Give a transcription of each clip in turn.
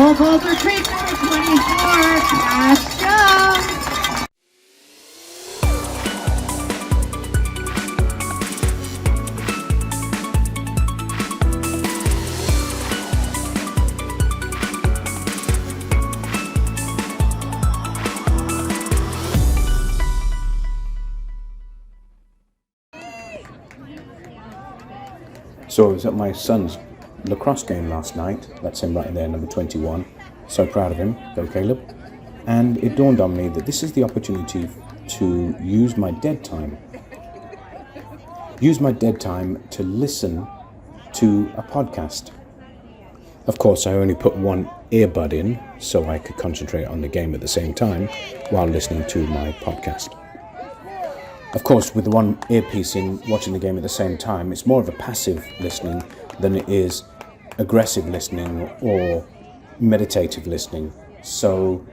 Roll call for treat number 24, Cash Jones. So I was at my son's lacrosse game last night. That's him right there, number 21. So proud of him. Go Caleb. And it dawned on me that this is the opportunity to use my dead time. Use my dead time to listen to a podcast. Of course, I only put one earbud in so I could concentrate on the game at the same time while listening to my podcast. Of course, with the one earpiece in, watching the game at the same time, it's more of a passive listening than it is aggressive listening or meditative listening. So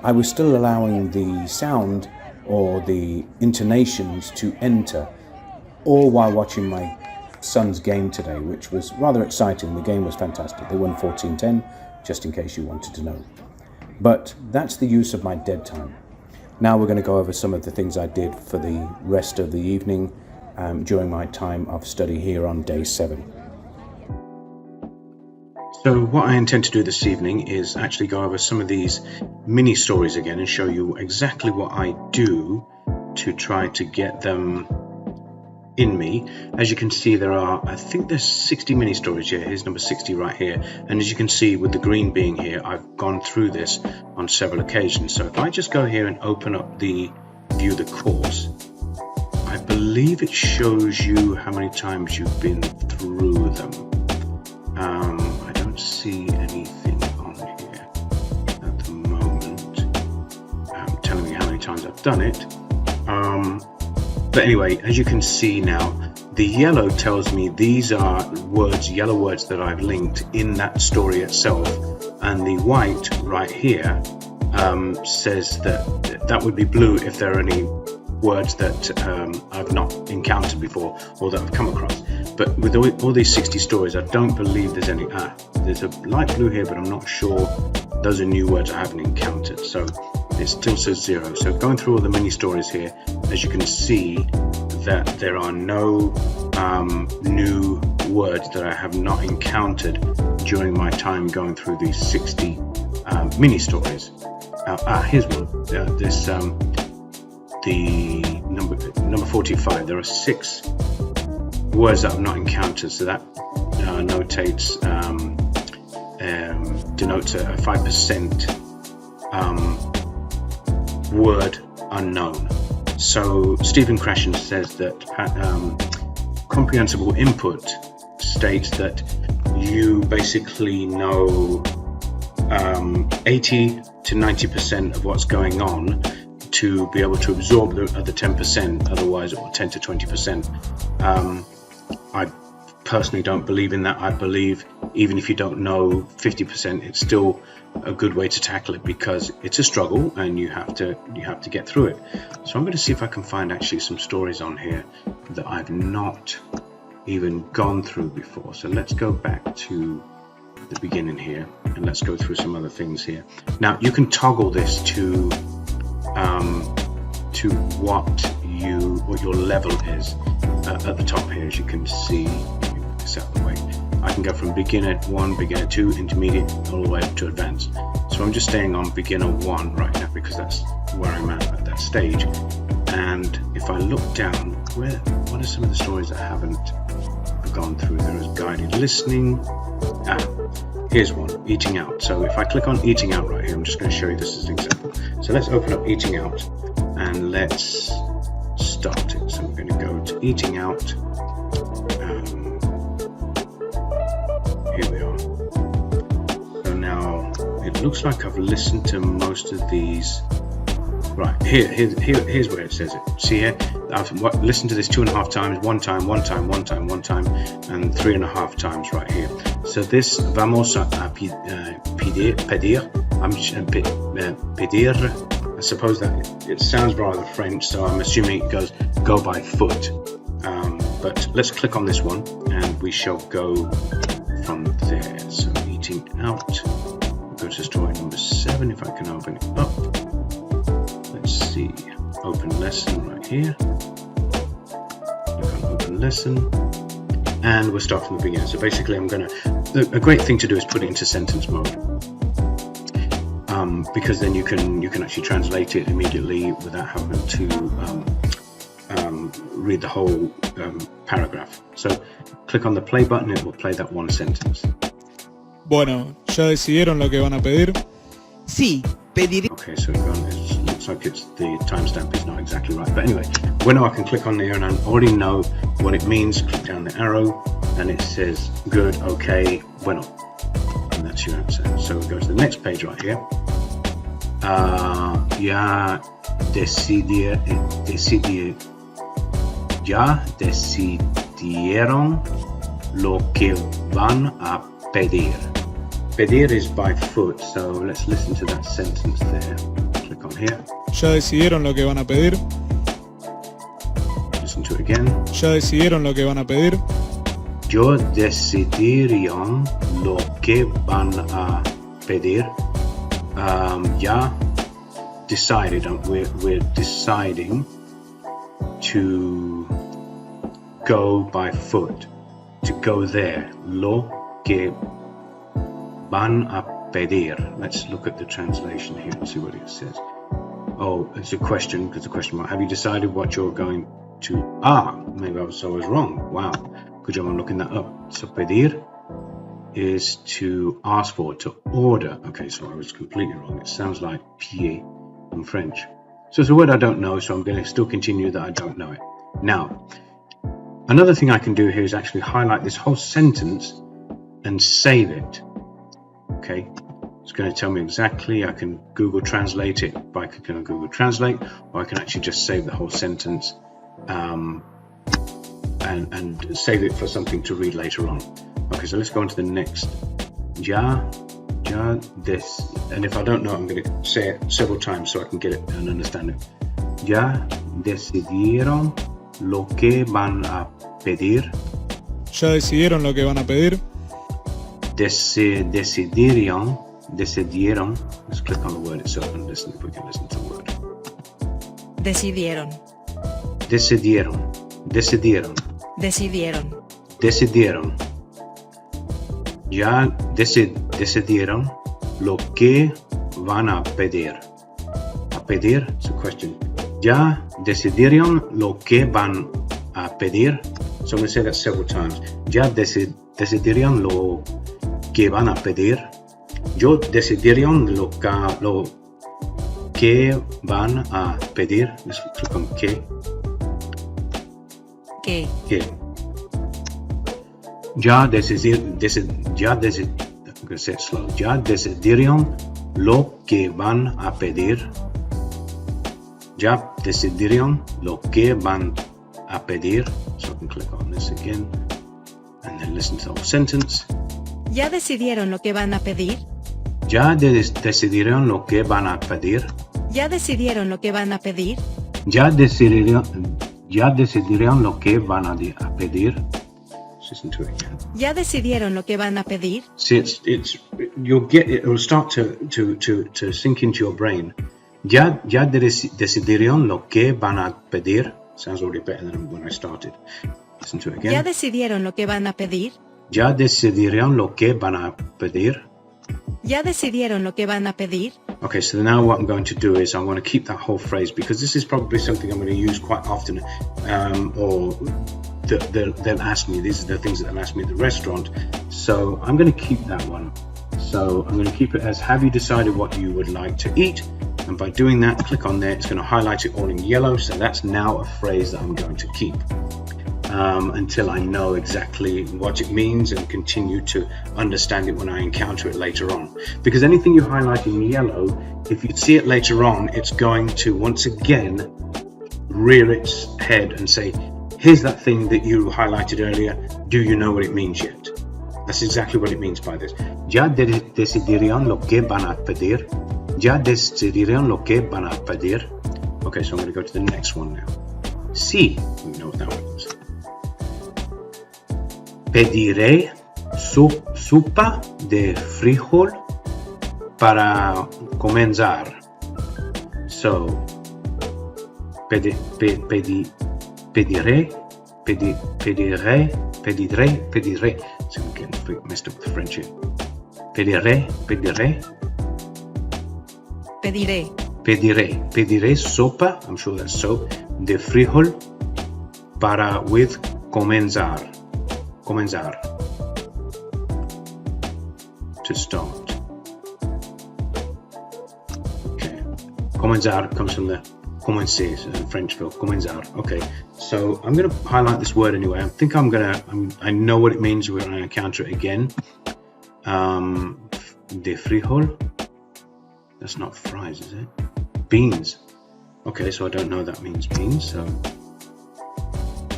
I was still allowing the sound or the intonations to enter, all while watching my son's game today, which was rather exciting. The game was fantastic. They won 14-10, just in case you wanted to know. But that's the use of my dead time. Now we're going to go over some of the things I did for the rest of the evening during my time of study here on day 7. So what I intend to do this evening is actually go over some of these mini stories again and show you exactly what I do to try to get them in me. As you can see, there are, I think there's 60 mini stories here. Here's number 60 right here. And as you can see, with the green being here, I've gone through this on several occasions. So if I just go here and open up the view the course, I believe it shows you how many times you've been through them. I don't see anything on here at the moment telling me how many times I've done it. But anyway, as you can see now, the yellow tells me these are words, yellow words that I've linked in that story itself. And the white right here says that would be blue if there are any words that I've not encountered before or that I've come across. But with all these 60 stories, I don't believe there's any, there's a light blue here, but I'm not sure those are new words I haven't encountered. So it still says 0. So going through all the mini stories here, as you can see that there are no new words that I have not encountered during my time going through these 60 mini stories. Here's one. The number 45. There are 6 words that I've not encountered. So that denotes a 5% word unknown. So Stephen Krashen says that comprehensible input states that you basically know 80 to 90% of what's going on to be able to absorb the other 10%, otherwise, or 10 to 20%. I personally don't believe in that. I believe even if you don't know 50%, it's still a good way to tackle it because it's a struggle and you have to get through it. So I'm going to see if I can find actually some stories on here that I've not even gone through before. So let's go back to the beginning here and let's go through some other things here. Now you can toggle this to what your level is at the top here. As you can see, move this out of the way. I can go from beginner 1, beginner 2, intermediate, all the way up to advanced. So I'm just staying on beginner 1 right now because that's where I'm at that stage. And if I look down, what are some of the stories I haven't gone through? There is guided listening. Here's one, eating out. So if I click on eating out right here, I'm just going to show you this as an example. So let's open up eating out and let's start it. So I'm going to go to eating out. Here we are. So now it looks like I've listened to most of these. Right, here's where it says it. See here, I've listened to this 2.5 times, one time, and 3.5 times right here. So this vamos a pedir. I suppose that it sounds rather French, so I'm assuming it goes go by foot. But let's click on this one, and we shall go from there. So eating out. go to story number 7 if I can open it up. Let's see. Open lesson right here. Click on open lesson. And we'll start from the beginning. So basically a great thing to do is put it into sentence mode. Because then you can actually translate it immediately without having to read the whole paragraph. So click on the play button, it will play that one sentence. Bueno, ¿ya decidieron lo que van a pedir? Sí, pediré. Okay, so it looks like the timestamp is not exactly right. But anyway, when I can click on there and I already know what it means, click down the arrow and it says good, okay, bueno. And that's your answer. So we go to the next page right here. Ya decidieron lo que van a pedir. Pedir is by foot, so let's listen to that sentence there. Click on here. ¿Ya decidieron lo que van a pedir? Listen to it again. ¿Ya decidieron lo que van a pedir? Yo decidirán lo que van a pedir. Ya decided. We're deciding to go by foot, to go there. Lo que van a pedir. Let's look at the translation here and see what it says. Oh, it's a question, because the question mark. Have you decided what you're going to? Maybe I was wrong. Wow, good job on looking that up. So pedir is to ask for, to order. Okay, so I was completely wrong. It sounds like pied in French. So it's a word I don't know, so I'm going to still continue that I don't know it. Now, another thing I can do here is actually highlight this whole sentence and save it. Okay, it's going to tell me exactly. I can Google Translate it by clicking on Google Translate, or I can actually just save the whole sentence and save it for something to read later on. Okay, so let's go on to the next. Ya des, and if I don't know, I'm going to say it several times so I can get it and understand it. Ya decidieron lo que van a pedir. ¿Ya decidieron lo que van a pedir? Decidieron. Let's click on the word itself and listen if we can listen to the word. Decidieron. Ya decidieron lo que van a pedir. A pedir is a question. Ya decidieron lo que van a pedir. So I'm going to say that several times. Ya decidieron lo que van a pedir. Yo decidieron lo que van a pedir. Let's click on que. ¿Qué? Ya decidieron lo que van a pedir. Ya decidieron lo que van a pedir. So I can click on this again and then listen to the whole sentence. ¿Ya decidieron lo que van a pedir? Ya decidieron lo que van a pedir. ¿Ya decidieron lo que van a pedir? Ya decidieron lo que van a pedir. Listen to it again. ¿Ya decidieron lo que van a pedir? See, you'll get it will start to sink into your brain. Ya decidieron lo que van a pedir. Sounds already better than when I started. Listen to it again. ¿Ya decidieron lo que van a pedir? Ya decidieron lo que van a pedir. ¿Ya decidieron lo que van a pedir? Okay, so now what I'm going to do is I'm going to keep that whole phrase because this is probably something I'm going to use quite often, or they'll ask me. These are the things that they'll ask me at the restaurant. So I'm going to keep that one. So I'm going to keep it as, have you decided what you would like to eat? And by doing that, click on there. It's going to highlight it all in yellow. So that's now a phrase that I'm going to keep until I know exactly what it means and continue to understand it when I encounter it later on. Because anything you highlight in yellow, if you see it later on, it's going to once again rear its head and say, here's that thing that you highlighted earlier. Do you know what it means yet? That's exactly what it means by this. Ya decidirán lo que van a pedir. Ya decidirán lo que van a pedir. Okay, so I'm going to go to the next one now. Sí, we know what that one is. Pediré sopa de frijol para comenzar. So, pediré. So I'm getting messed up with the French here. Pediré. Pediré sopa, I'm sure that's so, de frijol with comenzar. To start. Okay. Comenzar comes from the commencer in French for comenzar. Okay. So I'm going to highlight this word anyway. I think I know what it means. We're going to encounter it again. De frijol. That's not fries, is it? Beans. Okay, so I don't know that means beans.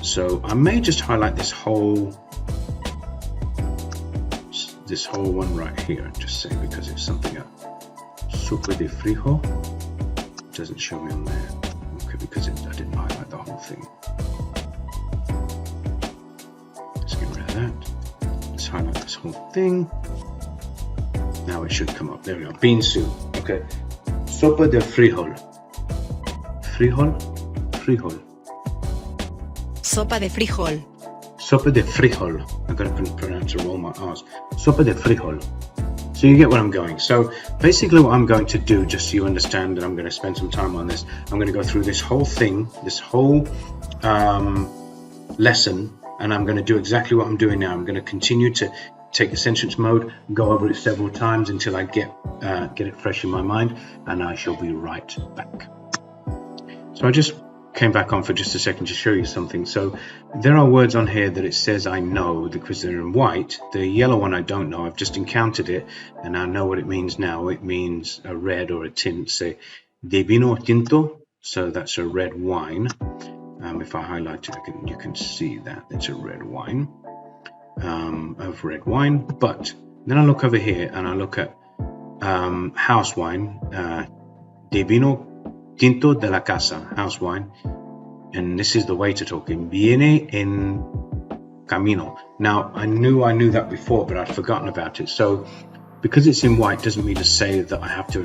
So I may just highlight this whole one right here and just say, because it's something else. Sopa de frijol. It doesn't show me on there. Okay, because I didn't highlight the whole thing. Let's get rid of that. Let's highlight this whole thing. Now it should come up. There we go. Bean soup. Okay. Sopa de frijol. Frijol. Sopa de frijol. Sopa de frijol. I've got to pronounce it all my R's. Sopa de frijol. So you get where I'm going. So basically what I'm going to do, just so you understand that I'm going to spend some time on this, I'm going to go through this whole thing, this whole lesson, and I'm going to do exactly what I'm doing now. I'm going to continue to take the sentence mode, go over it several times until I get it fresh in my mind, and I shall be right back. So I just came back on for just a second to show you something. So there are words on here that it says I know because they're in white. The yellow one I don't know. I've just encountered it and I know what it means now. It means a red or a tint. Say de vino tinto, so that's a red wine. If I highlight it, you can see that it's a red wine. Of red wine. But then I look over here and I look at house wine, de vino tinto de la casa, house wine, and this is the waiter talking. Viene en camino. Now I knew that before, but I'd forgotten about it. So because it's in white doesn't mean to say that I have to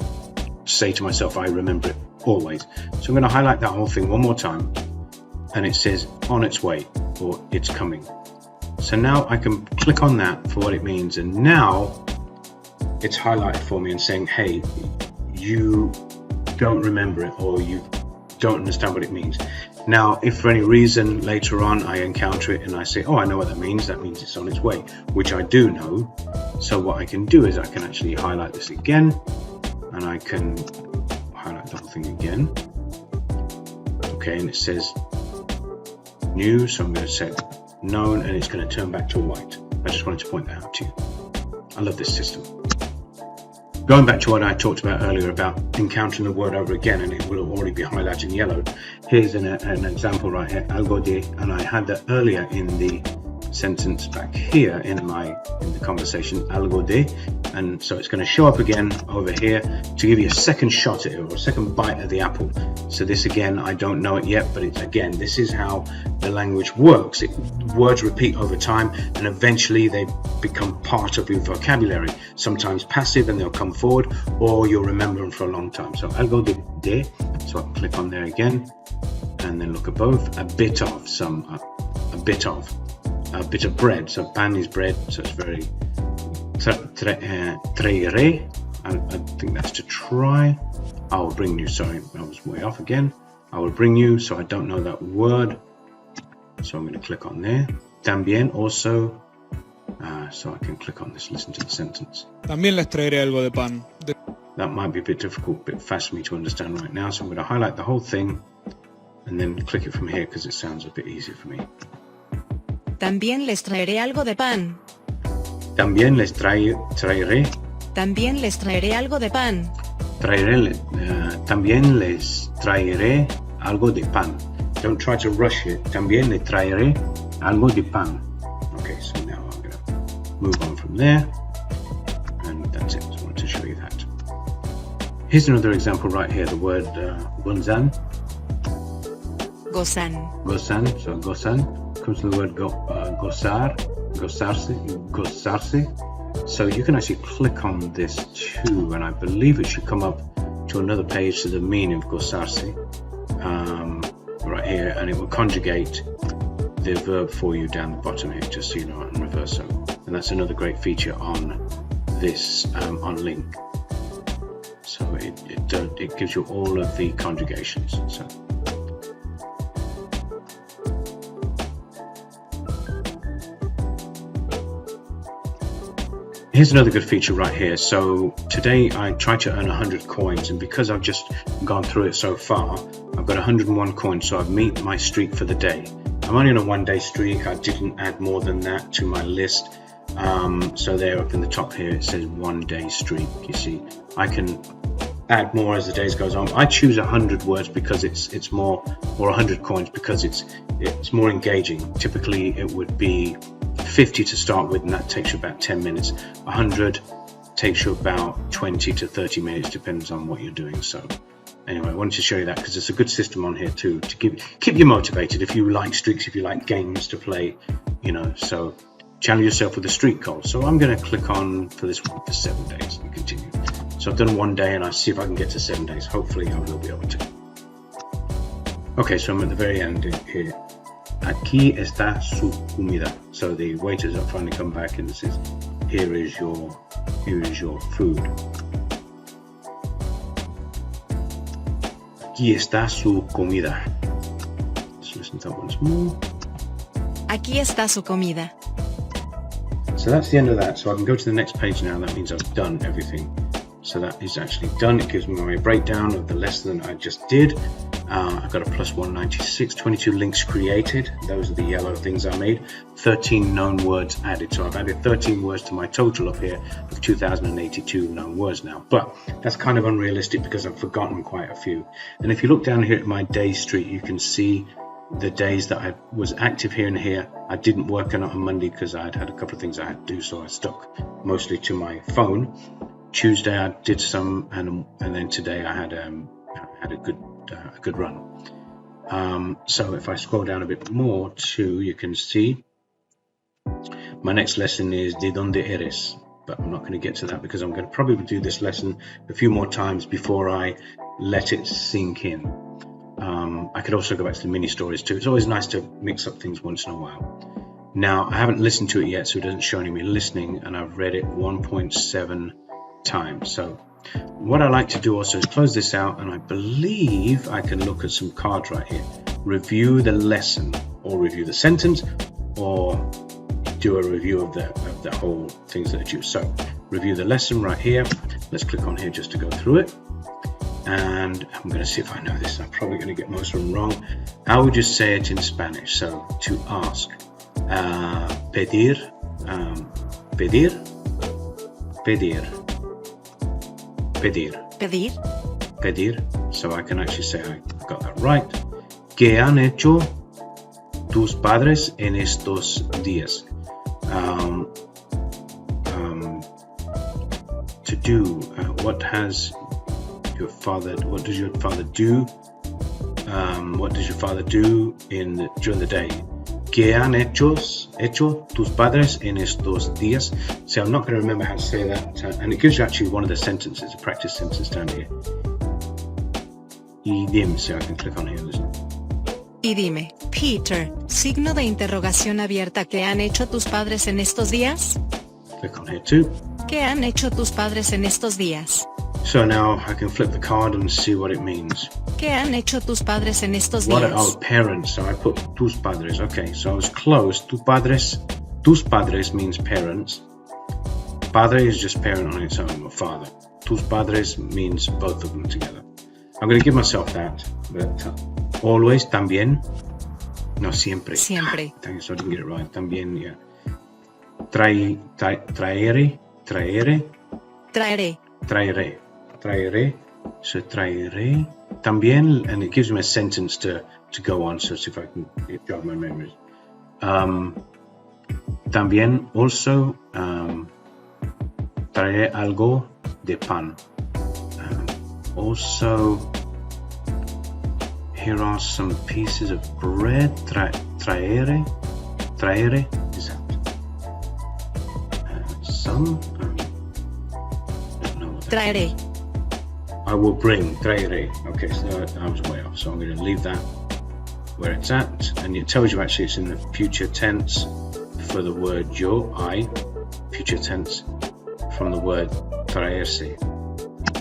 say to myself I remember it always. So I'm going to highlight that whole thing one more time, and it says on its way or it's coming. So now I can click on that for what it means, and now it's highlighted for me and saying, hey, you don't remember it or you don't understand what it means. Now, if for any reason later on I encounter it and I say, oh, I know what that means it's on its way, which I do know. So what I can do is I can actually highlight this again, and I can highlight the whole thing again. Okay, and it says new, so I'm going to say known, and it's going to turn back to white. I just wanted to point that out to you. I love this system. Going back to what I talked about earlier about encountering the word over again and it will already be highlighted in yellow. Here's an example right here, algo de, and I had that earlier in the sentence back here in the conversation, algo de, and so it's going to show up again over here to give you a second shot at it, or a second bite of the apple. So this again, I don't know it yet, but it's again, this is how the language works. Words repeat over time and eventually they become part of your vocabulary, sometimes passive and they'll come forward, or you'll remember them for a long time. So algo de, so I can click on there again and then look at both. A bit of bread. So pan is bread, so it's very traeré. I think that's to try. I will bring you. Sorry, I was way off again. I will bring you. So I don't know that word. So I'm going to click on there. También also. So I can click on this. Listen to the sentence. También les traeré algo de pan. That might be a bit difficult, a bit fast for me to understand right now. So I'm going to highlight the whole thing and then click it from here because it sounds a bit easier for me. También les traeré algo de pan. También les traeré. También les traeré algo de pan. También les traeré algo de pan. Don't try to rush it. También les traeré algo de pan. Okay, so now I'm going to move on from there. And that's it. Just wanted to show you that. Here's another example right here. The word gozan. Gozan. Gozan. So gozan comes from the word gozar, gozarse. So you can actually click on this too, and I believe it should come up to another page to the meaning of gozarse right here, and it will conjugate the verb for you down the bottom here, just so you know, in reverso. And that's another great feature on this on Lingq. So it gives you all of the conjugations. So here's another good feature right here. So today I tried to earn 100 coins, and because I've just gone through it so far, I've got 101 coins, so I've met my streak for the day. I'm only on a 1-day streak. I didn't add more than that to my list. So there up in the top here it says 1-day streak. You see, I can add more as the days goes on. I choose 100 words because it's more, or 100 coins because it's more engaging. Typically it would be 50 to start with, and that takes you about 10 minutes. 100 takes you about 20 to 30 minutes, depends on what you're doing. So anyway, I wanted to show you that because it's a good system on here too to keep you motivated if you like streaks, if you like games to play, you know. So challenge yourself with a streak goal. So I'm going to click on for this one for 7 days and continue. So I've done 1 day, and I see if I can get to 7 days. Hopefully I will be able to. Okay, so I'm at the very end here. Aquí está su comida. So the waiters have finally come back and says, here is your food. Aquí está su comida. Let's listen to that once more. Aquí está su comida. So that's the end of that. So I can go to the next page now. That means I've done everything. So that is actually done. It gives me my breakdown of the lesson I just did. I've got a plus 196, 22 links created. Those are the yellow things I made. 13 known words added. So I've added 13 words to my total up here of 2,082 known words now. But that's kind of unrealistic because I've forgotten quite a few. And if you look down here at my day streak, you can see the days that I was active here and here. I didn't work on it on Monday because I'd had a couple of things I had to do, so I stuck mostly to my phone. Tuesday I did some, and then today I had a good run. So if I scroll down a bit more too, you can see my next lesson is De donde eres, but I'm not going to get to that because I'm going to probably do this lesson a few more times before I let it sink in. I could also go back to the mini stories too. It's always nice to mix up things once in a while. Now I haven't listened to it yet, so it doesn't show any me listening, and I've read it 1.7 times. So what I like to do also is close this out, and I believe I can look at some cards right here. Review the lesson, or review the sentence, or do a review of the whole things that I choose. So review the lesson right here. Let's click on here just to go through it. And I'm going to see if I know this. I'm probably going to get most of them wrong. How would you say it in Spanish? So to ask, pedir, pedir, pedir, pedir, Pedir. pedir. So I can actually say I got that right. ¿Qué han hecho tus padres en estos días? To do. What does your father do? What does your father do during the day? ¿Qué han hecho tus padres en estos días? So I'm not going to remember how to say that, and it gives you actually one of the sentences, a practice sentence down here. Y dime, so I can click on here and listen. Y dime, Peter, signo de interrogación abierta, ¿qué han hecho tus padres en estos días? Click on here too. ¿Qué han hecho tus padres en estos días? So now I can flip the card and see what it means. ¿Qué han hecho tus padres en estos What are días? our parents? So I put tus padres. Okay, so I was close. Tus padres means parents. Padre is just parent on its own, or father. Tus padres means both of them together. I'm going to give myself that, but always, también, no siempre. Siempre. Thank you, so I didn't get it right. También, yeah. Traere. Traeré. So traeré. También, and it gives me a sentence to go on, so see if I can jog my memories. También, also, traeré algo de pan. Also, here are some pieces of bread. Traere is that. some. Don't know what that Traeré. I will bring, traeré. Okay, so I was way off, so I'm going to leave that where it's at. And it tells you actually it's in the future tense for the word yo, I, future tense from the word traerse.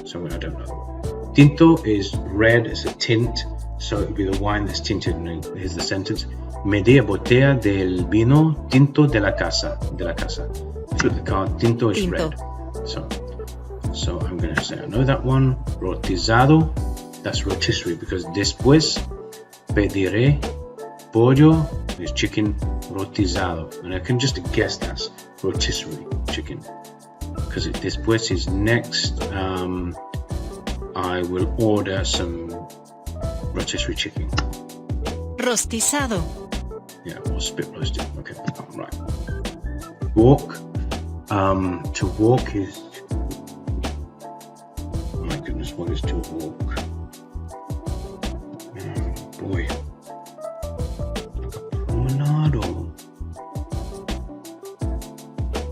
So I don't know. Tinto is red, it's a tint, so it would be the wine that's tinted. And here's the sentence. Media botella del vino tinto de la casa. Flip the card, tinto is Tinto. red. So I'm going to say I know that one. Rotizado, that's rotisserie because después pediré pollo is chicken rotizado. And I can just guess that's rotisserie chicken because después is next. I will order some rotisserie chicken. Rostizado. Yeah, or spit roasted. Okay, right. Walk. To walk is. Oh my goodness, what is to walk? Boy. Promenado.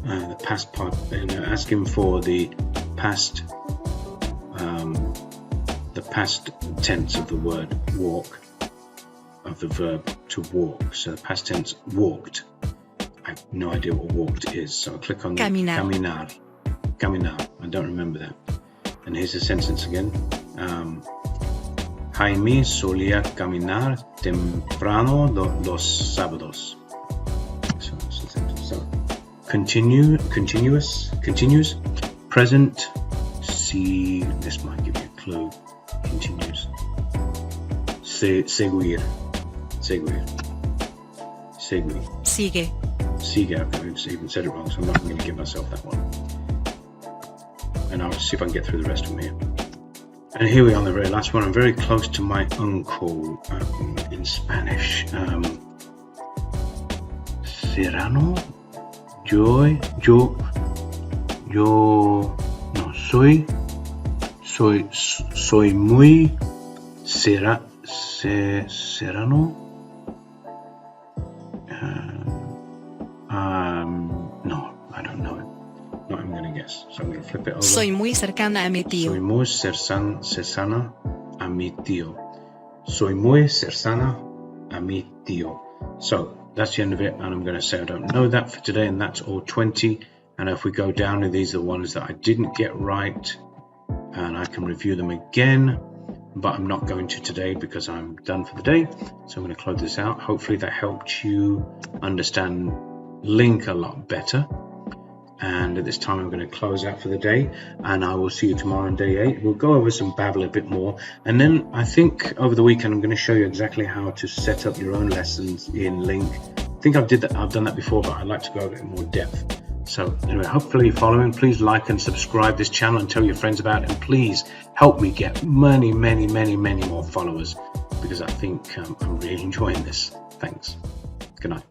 The past part. And ask him for the past. The past tense of the word walk. Of the verb to walk. So the past tense walked. I have no idea what walked is. So I'll click on Caminar. Caminar. I don't remember that. And here's the sentence again. Jaime solía caminar temprano los sábados. So that's the sentence. So continuous, present. See, this might give you a clue. Continues. Seguir. Sigue. Sigue. I've even said it wrong, so I'm not going to give myself that one. And I'll see if I can get through the rest of them here. And here we are on the very last one. I'm very close to my uncle in Spanish. Serrano. Soy muy serrano. No, I don't know it. No, I'm going to guess. So I'm going to flip it over. Soy muy cercana a mi tío. Soy muy cercana a mi tío. Soy muy cercana a mi tío. So that's the end of it. And I'm going to say I don't know that for today. And that's all 20. And if we go down, these are the ones that I didn't get right. And I can review them again. But I'm not going to today because I'm done for the day. So I'm going to close this out. Hopefully that helped you understand Lingq a lot better. And at this time I'm going to close out for the day, and I will see you tomorrow on day 8. We'll go over some Babel a bit more, and then I think over the weekend I'm going to show you exactly how to set up your own lessons in Lingq. I think I've done that before, but I'd like to go over it in more depth. So anyway, hopefully you're following. Please like and subscribe this channel and tell your friends about it, and please help me get many more followers, because I think I'm really enjoying this. Thanks. Good night.